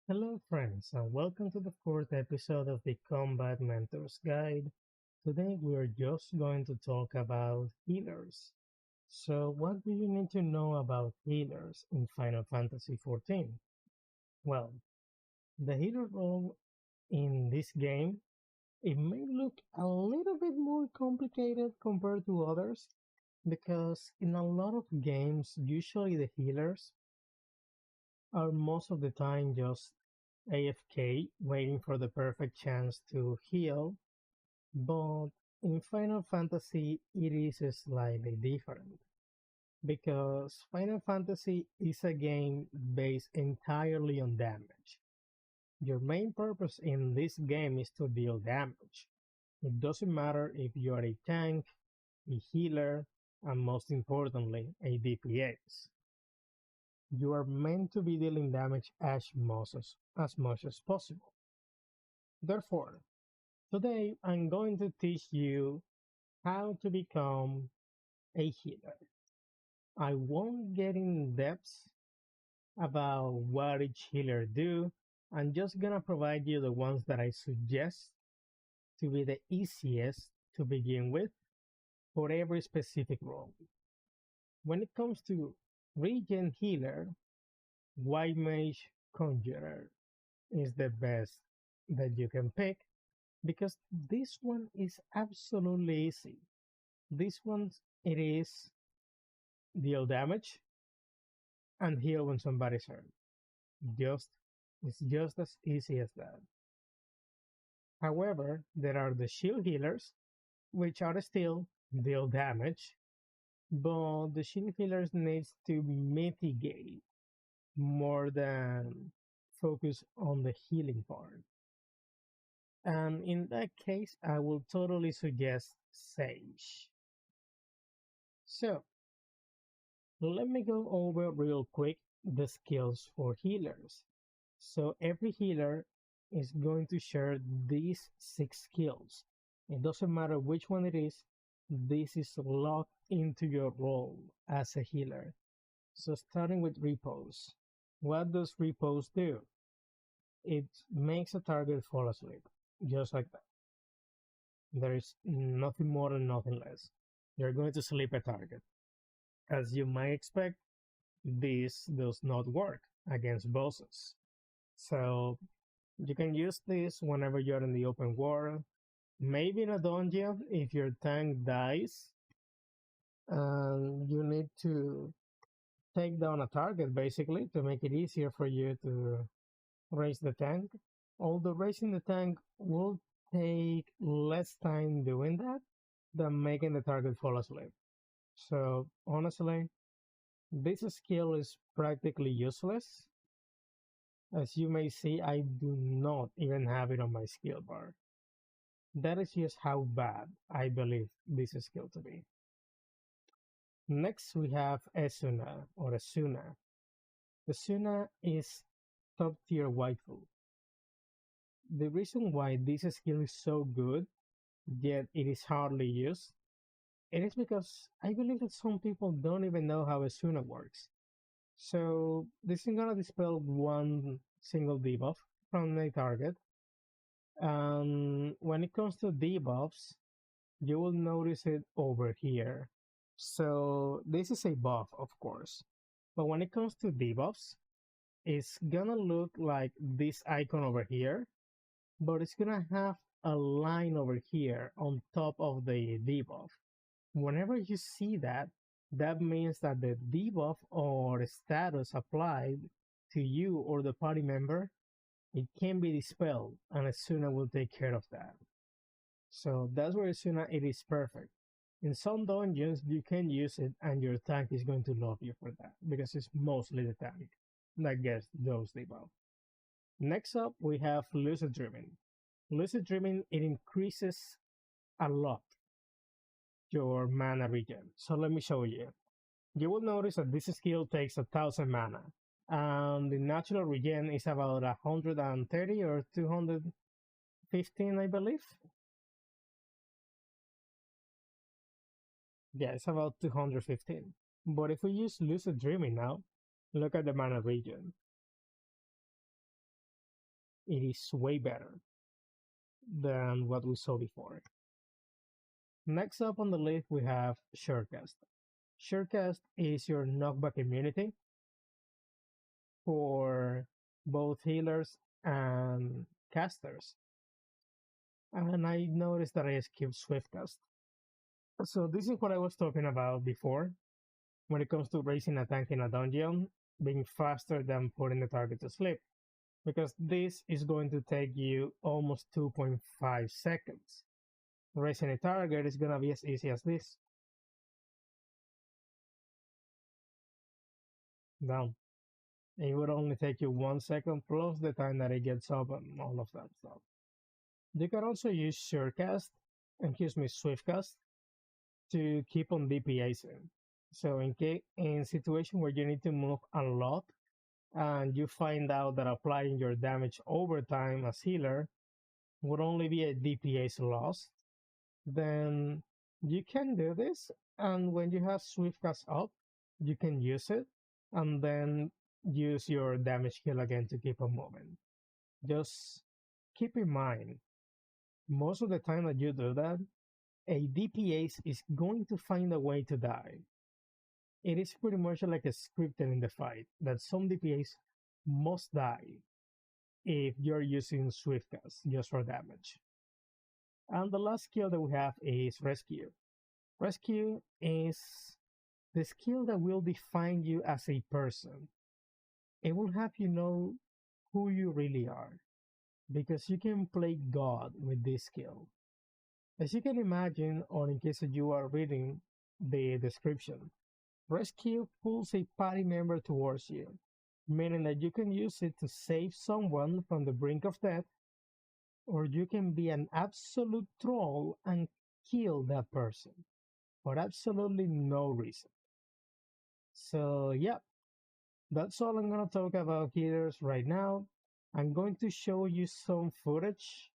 Hello, friends, and welcome to the fourth episode of the Combat Mentors Guide. Today, we're just going to talk about healers. So, what do you need to know about healers in Final Fantasy XIV? Well, the healer role in this game, it may look a little bit more complicated compared to others because in a lot of games, usually the healers are most of the time just AFK, waiting for the perfect chance to heal, but in Final Fantasy it is slightly different because Final Fantasy is a game based entirely on damage. Your main purpose in this game is to deal damage. It doesn't matter if you are a tank, a healer, and most importantly, a DPS. You are meant to be dealing damage as much as possible. Therefore, today I'm going to teach you how to become a healer. I won't get in depth about what each healer do. I'm just gonna provide you the ones that I suggest to be the easiest to begin with for every specific role. When it comes to regen healer, white mage conjurer is the best that you can pick because this one is absolutely easy. This one it is deal damage and heal when somebody's hurt. Just it's just as easy as that. However, there are the shield healers, which are still deal damage, but the shield healers needs to mitigate more than focus on the healing part. And in that case, I will totally suggest Sage. So let me go over real quick the skills for healers. So every healer is going to share these 6 skills. It doesn't matter which one it is, this is locked into your role as a healer. So starting with repose. What does repose do? It makes a target fall asleep, just like that. There is nothing more and nothing less. You're going to sleep a target. As you might expect, this does not work against bosses. So you can use this whenever you're in the open world. Maybe in a dungeon if your tank dies and you need to take down a target basically to make it easier for you to raise the tank. Although raising the tank will take less time doing that than making the target fall asleep. So honestly, this skill is practically useless. As you may see, I do not even have it on my skill bar. That is just how bad I believe this skill to be. Next we have Esuna or Esuna. Esuna is top tier waifu. The reason why this skill is so good, yet it is hardly used, it is because I believe that some people don't even know how Esuna works. So this is gonna dispel one single debuff from a target. When it comes to debuffs, you will notice it over here. So this is a buff, of course. But when it comes to debuffs, it's gonna look like this icon over here, but it's gonna have a line over here on top of the debuff. Whenever you see that, that means that the debuff or status applied to you or the party member, it can be dispelled, and Asuna will take care of that. So that's where Asuna it is perfect. In some dungeons, you can use it, and your tank is going to love you for that because it's mostly the tank that gets those debuffs. Next up, we have Lucid Dreaming. Lucid Dreaming it increases a lot your mana regen. So let me show you. You will notice that this skill takes 1,000 mana, and the natural regen is about 130 or 215, I believe. Yeah, it's about 215. But if we use Lucid Dreaming now, look at the mana regen. it is way better than what we saw before. Next up on the list, we have Surecast. Surecast is your knockback immunity for both healers and casters. And I noticed that I skipped Swiftcast. So this is what I was talking about before when it comes to raising a tank in a dungeon, being faster than putting the target to sleep. Because this is going to take you almost 2.5 seconds. Raising a target is going to be as easy as this. Down. It would only take you 1 second plus the time that it gets up and all of that stuff. You can also use Swiftcast to keep on DPSing. So in situation where you need to move a lot and you find out that applying your damage over time as healer would only be a DPS loss, then you can do this. And when you have Swiftcast up, you can use it and then use your damage heal again to keep on moving. Just keep in mind, most of the time that you do that, a DPS is going to find a way to die. It is pretty much like a scripted in the fight that some DPS must die if you're using Swiftcast just for damage. And the last skill that we have is Rescue. Rescue is the skill that will define you as a person. It will have you know who you really are, because you can play God with this skill. As you can imagine, or in case you are reading the description, Rescue pulls a party member towards you, meaning that you can use it to save someone from the brink of death, or you can be an absolute troll and kill that person for absolutely no reason. So, yeah, that's all I'm going to talk about healers right now. I'm going to show you some footage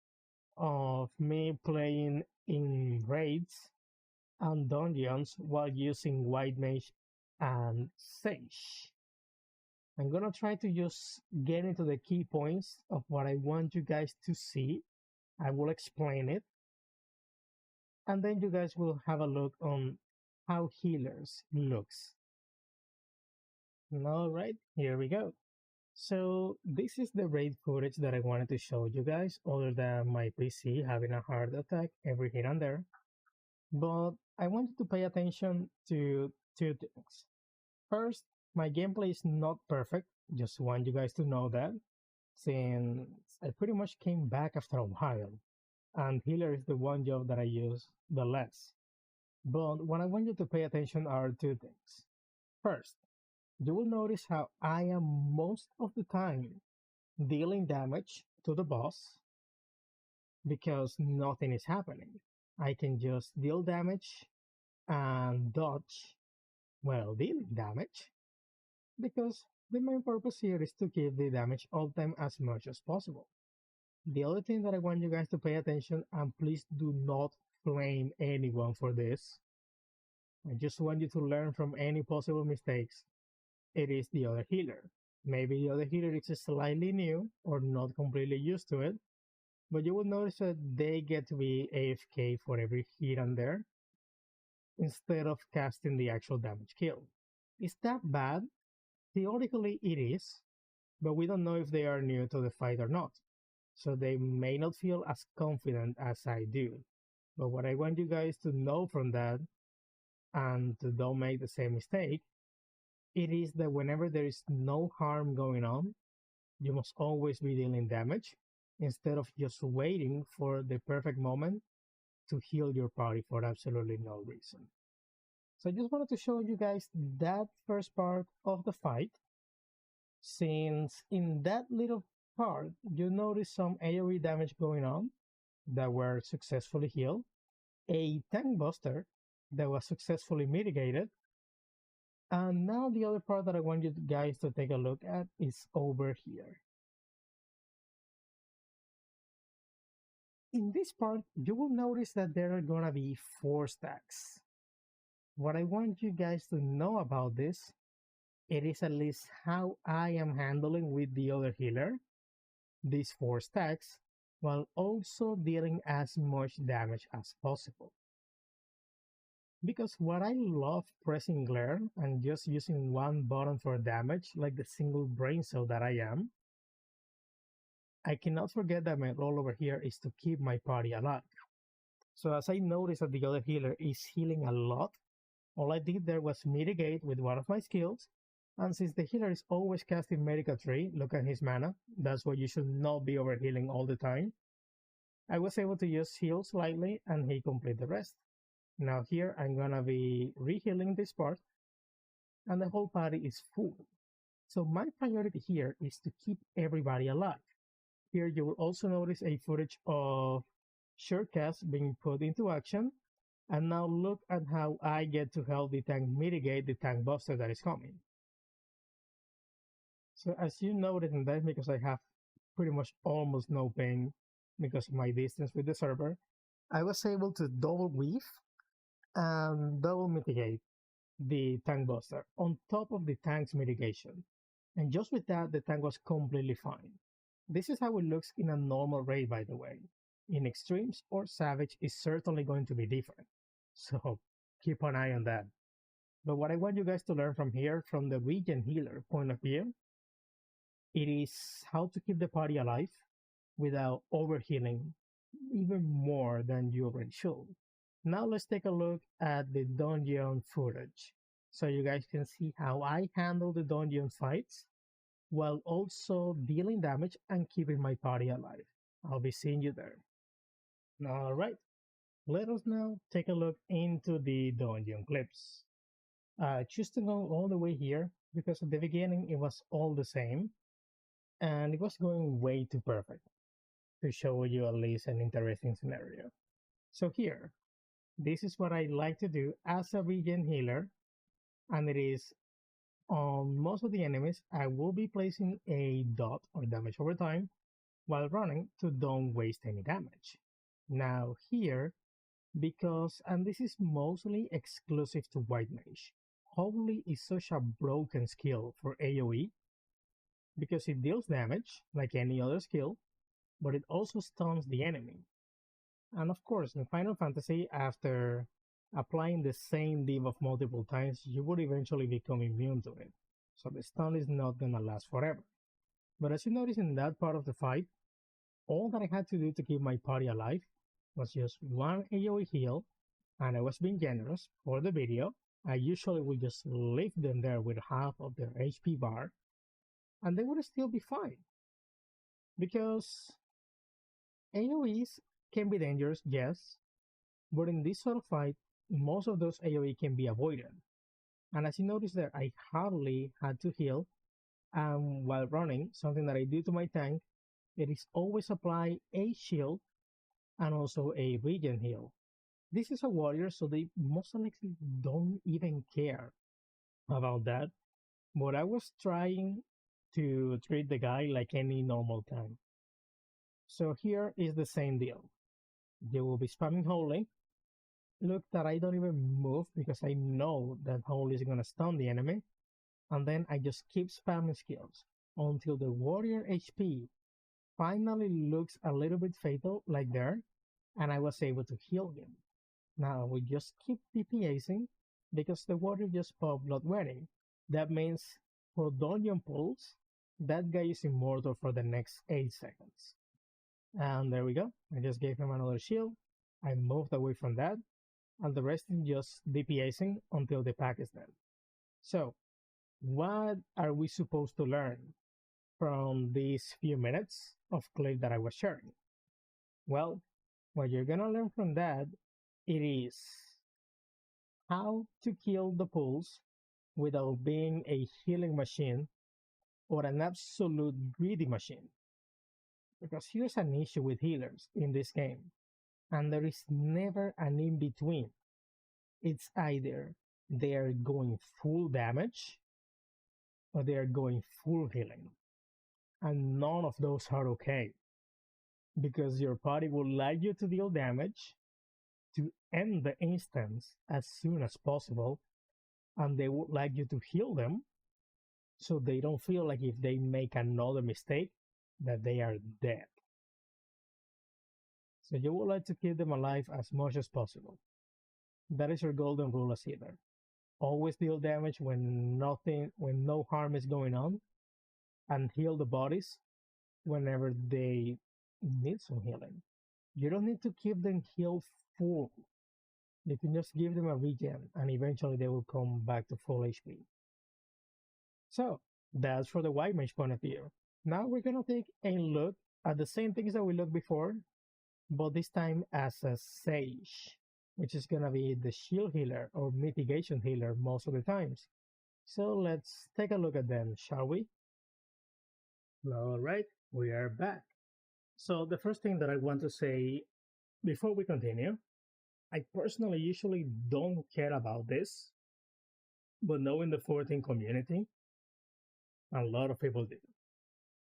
of me playing in raids and dungeons while using White Mage and Sage. I'm gonna try to just get into the key points of what I want you guys to see. I will explain it, and then you guys will have a look on how healers looks. All right, here we go. So this is the raid footage that I wanted to show you guys, other than my PC having a heart attack every here and there. But I wanted to pay attention to two things. First, my gameplay is not perfect. Just want you guys to know that, since I pretty much came back after a while, and healer is the one job that I use the less. But what I want you to pay attention are two things. First, you will notice how I am most of the time dealing damage to the boss because nothing is happening. I can just deal damage and dodge while dealing damage, because the main purpose here is to keep the damage all time as much as possible. The other thing that I want you guys to pay attention, and please do not blame anyone for this, I just want you to learn from any possible mistakes. It is the other healer. Maybe the other healer is slightly new or not completely used to it, but you will notice that they get to be AFK for every hit and there instead of casting the actual damage kill. Is that bad? Theoretically it is, but we don't know if they are new to the fight or not. So they may not feel as confident as I do. But what I want you guys to know from that, and to don't make the same mistake, it is that whenever there is no harm going on, you must always be dealing damage instead of just waiting for the perfect moment to heal your party for absolutely no reason. So I just wanted to show you guys that first part of the fight, since in that little part you notice some AoE damage going on that were successfully healed, a tank buster that was successfully mitigated, and now the other part that I want you guys to take a look at is over here. In this part, you will notice that there are gonna be 4 stacks. What I want you guys to know about this, it is at least how I am handling with the other healer. these 4 stacks while also dealing as much damage as possible. Because what I love pressing glare and just using one button for damage, like the single brain cell that I am, I cannot forget that my role over here is to keep my party alive. So as I noticed that the other healer is healing a lot, all I did there was mitigate with one of my skills. And since the healer is always casting Medica Tree, look at his mana, that's why you should not be overhealing all the time. I was able to just heal slightly and he complete the rest. Now here I'm gonna be rehealing this part and the whole party is full. So my priority here is to keep everybody alive. Here you will also notice a footage of Surecast being put into action. And now look at how I get to help the tank mitigate the tank buster that is coming. So as you noted in that, because I have pretty much almost no ping because of my distance with the server, I was able to double weave and double mitigate the tank buster on top of the tank's mitigation. And just with that, the tank was completely fine. This is how it looks in a normal raid, by the way. In extremes or savage is certainly going to be different. So keep an eye on that. But what I want you guys to learn from here, from the regen healer point of view, it is how to keep the party alive without overhealing even more than you already should. Now let's take a look at the dungeon footage so you guys can see how I handle the dungeon fights while also dealing damage and keeping my party alive. I'll be seeing you there. All right, let us now take a look into the dungeon clips. Choose to go all the way here because at the beginning it was all the same and it was going way too perfect to show you at least an interesting scenario. So here, this is what I like to do as a regen healer, and it is on most of the enemies, I will be placing a dot or damage over time while running to don't waste any damage. Now here, because, and this is mostly exclusive to White Mage, Holy is such a broken skill for AoE because it deals damage like any other skill, but it also stuns the enemy. And of course, in Final Fantasy, after applying the same debuff multiple times, you would eventually become immune to it. So the stun is not gonna last forever. But as you notice in that part of the fight, all that I had to do to keep my party alive was just one AoE heal, and I was being generous for the video. I usually would just leave them there with half of their HP bar, and they would still be fine. Because AoEs can be dangerous, yes, but in this sort of fight, most of those AoE can be avoided. And as you notice there, I hardly had to heal, and while running, something that I do to my tank, it is always apply a shield and also a regen heal. This is a warrior, so they most likely don't even care about that. But I was trying to treat the guy like any normal tank. So here is the same deal. You will be spamming Holy. Look that I don't even move because I know that Holy is gonna stun the enemy. And then I just keep spamming skills until the warrior HP finally looks a little bit fatal like there, and I was able to heal him. Now we just keep DPSing because the warrior just popped blood wedding. That means for dungeon pulls, that guy is immortal for the next 8 seconds. And there we go. I just gave him another shield. I moved away from that, and the rest is just DPSing until the pack is dead. So, what are we supposed to learn from these few minutes of clip that I was sharing? Well, what you're gonna learn from that, it is how to kill the pulls without being a healing machine or an absolute greedy machine. Because here's an issue with healers in this game, and there is never an in between. It's either they are going full damage or they are going full healing. And none of those are okay. Because your party will like you to deal damage, to end the instance as soon as possible, and they would like you to heal them so they don't feel like if they make another mistake, that they are dead. So you would like to keep them alive as much as possible. That is your golden rule as healer. Always deal damage when no harm is going on, and heal the bodies whenever they need some healing. You don't need to keep them healed full. You can just give them a regen, and eventually they will come back to full HP. So that's for the white mage point of view. Now we're gonna take a look at the same things that we looked before, but this time as a sage, which is gonna be the shield healer or mitigation healer most of the times. So let's take a look at them, shall we? All right, we are back. So the first thing that I want to say before we continue, I personally usually don't care about this, but knowing the 14 community, a lot of people do.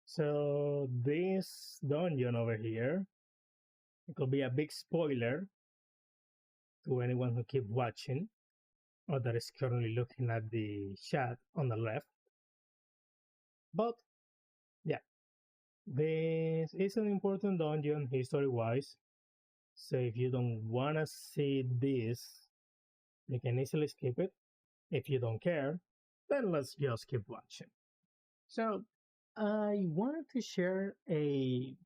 So this dungeon over here, it could be a big spoiler to anyone who keep watching or that is currently looking at the chat on the left. But yeah, this is an important dungeon history-wise. So if you don't want to see this, you can easily skip it. If you don't care, then let's just keep watching. So I wanted to share a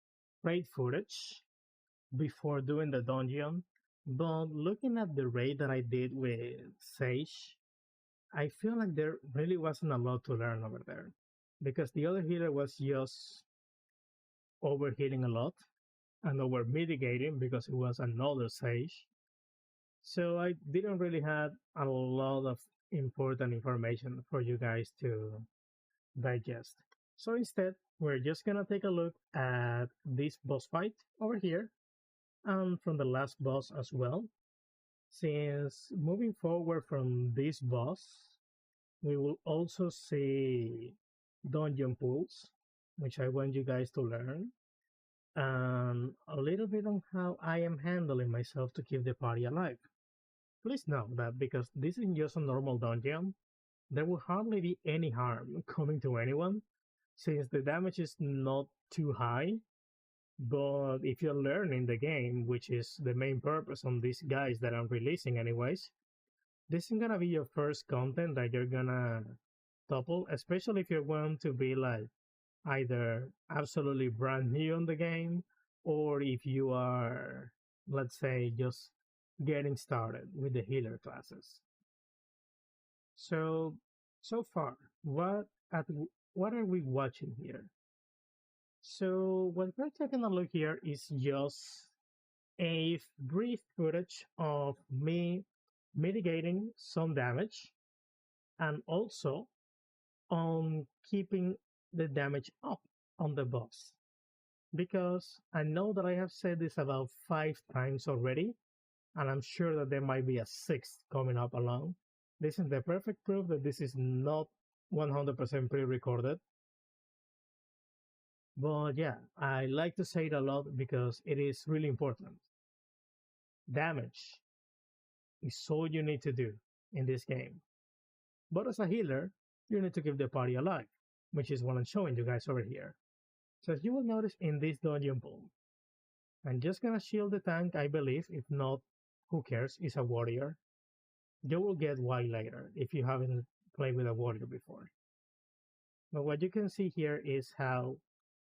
raid footage before doing the dungeon, but looking at the raid that I did with Sage, I feel like there really wasn't a lot to learn over there because the other healer was just overhealing a lot and over mitigating because it was another Sage. So I didn't really have a lot of important information for you guys to digest. So instead, we're just gonna take a look at this boss fight over here and from the last boss as well. Since moving forward from this boss, we will also see dungeon pools, which I want you guys to learn, and a little bit on how I am handling myself to keep the party alive. Please note that because this is just a normal dungeon, there will hardly be any harm coming to anyone, since the damage is not too high. But if you're learning the game, which is the main purpose on these guys that I'm releasing anyways, this is gonna be your first content that you're gonna topple, especially if you're going to be like either absolutely brand new on the game, or if you are, let's say, just getting started with the healer classes. So, so far, what are we watching here? So what we're taking a look here is just a brief footage of me mitigating some damage and also on keeping the damage up on the boss. Because I know that I have said this about 5 times already, and I'm sure that there might be a sixth coming up along. This is the perfect proof that this is not 100% pre-recorded. But yeah, I like to say it a lot because it is really important. Damage is all you need to do in this game. But as a healer, you need to keep the party alive, which is what I'm showing you guys over here. So as you will notice in this dungeon pool, I'm just gonna shield the tank, I believe. If not, who cares? It's a warrior. You will get why later if you haven't played with a warrior before. But what you can see here is how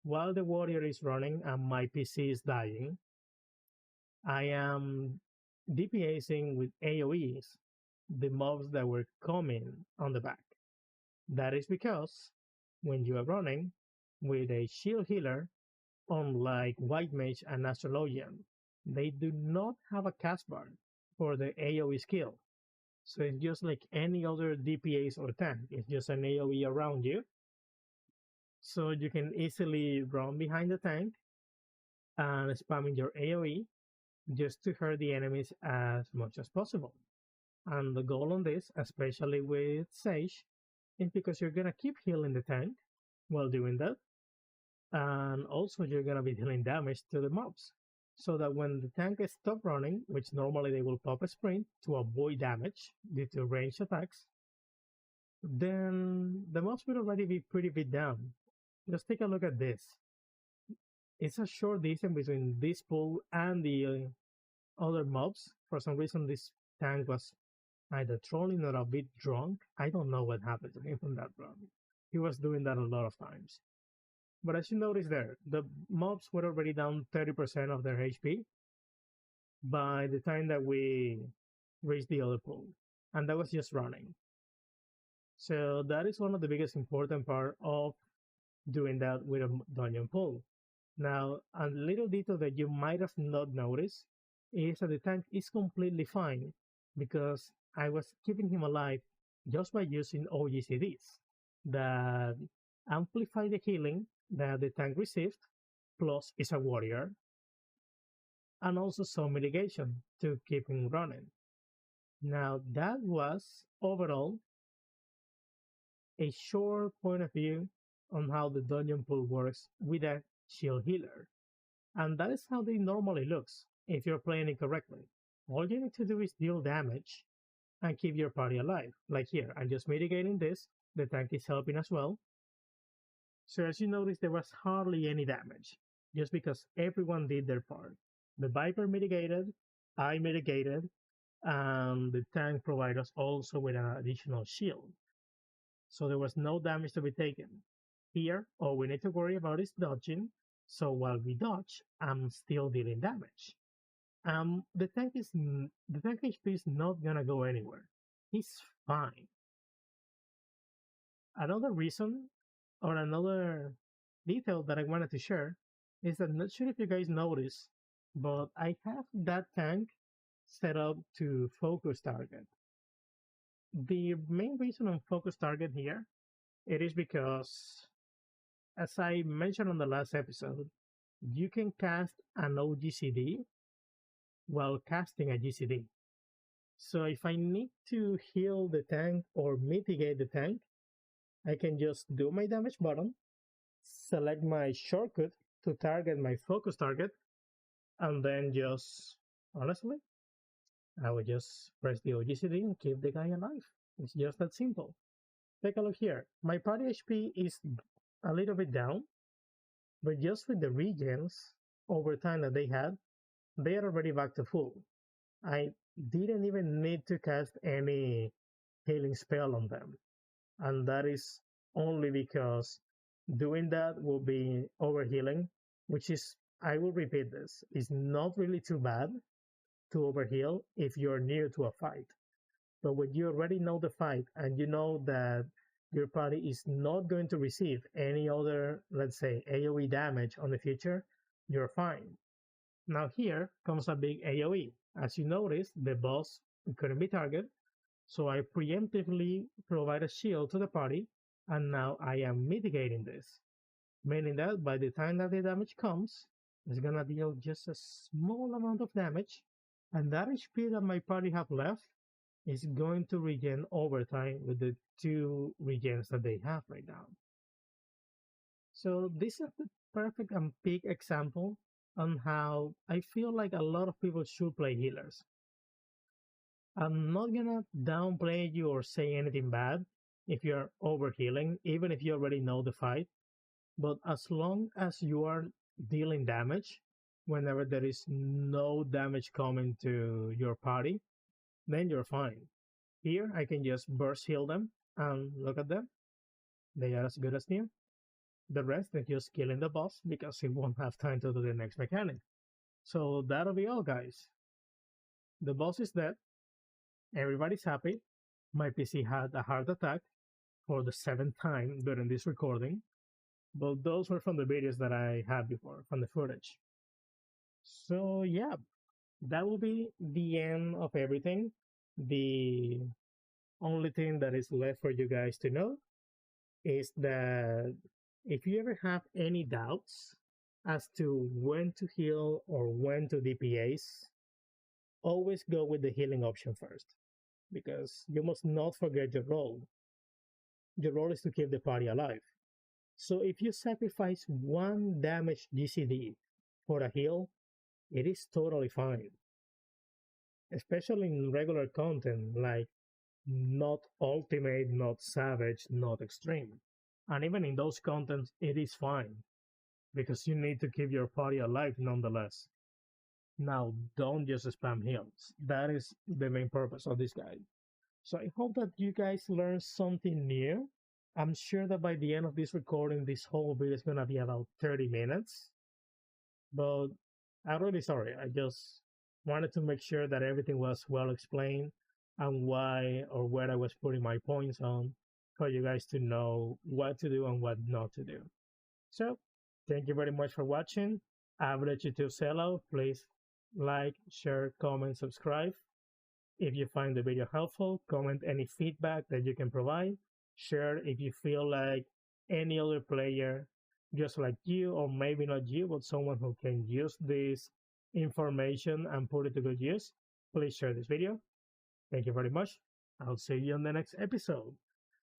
while the warrior is running and my PC is dying, I am DPSing with AoEs the mobs that were coming on the back. That is because when you are running with a shield healer, unlike White Mage and Astrologian, they do not have a cast bar for the AoE skill. So it's just like any other DPS or tank. It's just an AoE around you. So you can easily run behind the tank and spamming your AoE just to hurt the enemies as much as possible. And the goal on this, especially with Sage, is because you're gonna keep healing the tank while doing that. And also you're gonna be dealing damage to the mobs. So that when the tank is stop running, which normally they will pop a sprint to avoid damage due to ranged attacks, then the mobs will already be pretty beat down. Just take a look at this. it's a short distance between this pool and the other mobs. For some reason, this tank was either trolling or a bit drunk. I don't know what happened to him from that run. He was doing that a lot of times. But as you notice there, the mobs were already down 30% of their HP by the time that we reached the other pool. And that was just running. So that is one of the biggest important part of doing that with a dungeon pool. Now, a little detail that you might have not noticed is that the tank is completely fine because I was keeping him alive just by using OGCDs that amplify the healing that the tank received, plus is a warrior, and also some mitigation to keep him running. Now, that was overall a short point of view on how the dungeon pool works with a shield healer. And that is how they normally looks if you're playing it correctly. All you need to do is deal damage and keep your party alive. Like here, I'm just mitigating this. The tank is helping as well. So as you notice, there was hardly any damage, just because everyone did their part. The Viper mitigated, I mitigated, and the tank provided us also with an additional shield. So there was no damage to be taken. Here, all we need to worry about is dodging. So while we dodge, I'm still dealing damage. The tank HP is not gonna go anywhere. He's fine. Another reason or another detail that I wanted to share is that I'm not sure if you guys noticed, but I have that tank set up to focus target. The main reason on focus target here, it is because, as I mentioned on the last episode, you can cast an OGCD while casting a GCD. So if I need to heal the tank or mitigate the tank, I can just do my damage button, select my shortcut to target my focus target, and then just, honestly, I would just press the OGCD and keep the guy alive. It's just that simple. Take a look here. My party HP is a little bit down, but just with the regens over time that they had, they are already back to full. I didn't even need to cast any healing spell on them. And that is only because doing that will be overhealing, which is, I will repeat this, is not really too bad to overheal if you're near to a fight. But when you already know the fight and you know that your party is not going to receive any other, let's say, AoE damage on the future, you're fine. Now here comes a big AoE. As you notice, the boss couldn't be targeted, so I preemptively provide a shield to the party, and now I am mitigating this. Meaning that by the time that the damage comes, it's gonna deal just a small amount of damage, and that HP that my party have left is going to regen over time with the 2 regens that they have right now. So this is the perfect and peak example on how I feel like a lot of people should play healers. I'm not gonna downplay you or say anything bad if you're overhealing, even if you already know the fight. But as long as you are dealing damage, whenever there is no damage coming to your party, then you're fine. Here, I can just burst heal them, and look at them. They are as good as new. The rest is just killing the boss because he won't have time to do the next mechanic. So that'll be all, guys. The boss is dead. Everybody's happy. My PC had a heart attack for the 7th time during this recording, but those were from the videos that I had before, from the footage. So yeah, that will be the end of everything. The only thing that is left for you guys to know is that if you ever have any doubts as to when to heal or when to DPS, always go with the healing option first, because you must not forget your role. Your role is to keep the party alive. So if you sacrifice 1 damage GCD for a heal, it is totally fine. Especially in regular content like not ultimate, not savage, not extreme. And even in those contents, it is fine. because you need to keep your party alive nonetheless. Now, don't just spam heals. That is the main purpose of this guide. So I hope that you guys learned something new. I'm sure that by the end of this recording, this whole video is going to be about 30 minutes. But I'm really sorry. I just wanted to make sure that everything was well explained and why or where I was putting my points on for you guys to know what to do and what not to do. So, thank you very much for watching. Average YouTube Sellout. Please like, share, comment, subscribe. If you find the video helpful, comment any feedback that you can provide. Share if you feel like any other player, just like you, or maybe not you, but someone who can use this information and put it to good use. Please share this video. Thank you very much. I'll see you on the next episode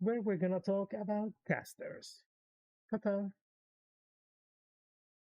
where we're gonna talk about casters. Ta-ta.